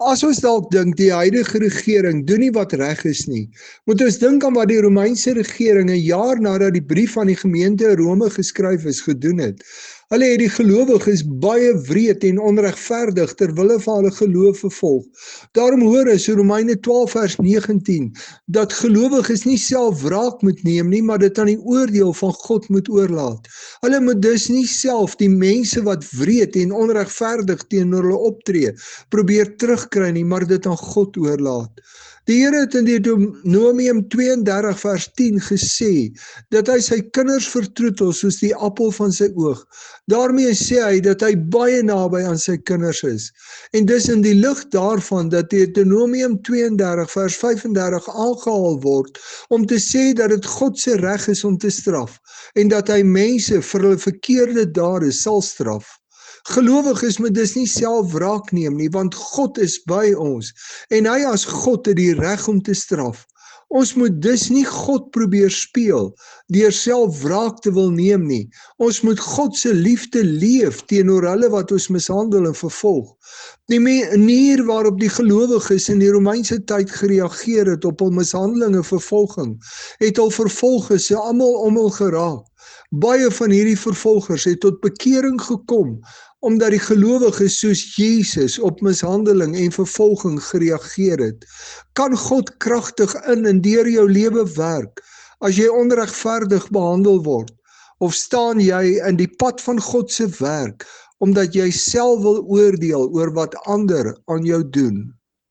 As ons dalk dink die huidige regering doen nie wat reg is nie, moet ons dink aan wat die Romeinse regering 'n jaar nadat die brief aan die gemeente in Rome geskryf is gedoen het. Hulle het die gelowiges baie wreed en onregverdig ter wille van hulle geloof vervolg. Daarom hoor ons in Romeine 12 vers 19 dat gelowiges nie self wraak moet neem nie, maar dit aan die oordeel van God moet oorlaat. Hulle moet dus nie self die mense wat wreed en onregverdig teenoor hulle optree probeer terugkry nie, maar dit aan God oorlaat. Die Here het in Deuteronomium 32 vers 10 gesê dat hy sy kinders vertroetel soos die appel van sy oog. Daarmee sê hy dat hy baie naby aan sy kinders is. En dis in die lig daarvan dat Deuteronomium 32 vers 35 aangehaal word om te sê dat dit God se reg is om te straf en dat hy mense vir hulle verkeerde dade sal straf. Gelowiges moet dus nie self wraak neem nie, want God is by ons en hy as God het die reg om te straf. Ons moet dus nie God probeer speel deur self wraak te wil neem nie. Ons moet God se liefde leef teenoor hulle wat ons mishandel en vervolg. Die manier waarop die gelowiges in die Romeinse tyd gereageer het op hul mishandeling en vervolging, het hul vervolgers almal om hul geraak. Baie van hierdie vervolgers het tot bekering gekom omdat die gelowiges soos Jesus op mishandeling en vervolging gereageer het. Kan God kragtig in en deur jou lewe werk as jy onregverdig behandel word? Of staan jy in die pad van God se werk omdat jy self wil oordeel oor wat ander aan jou doen?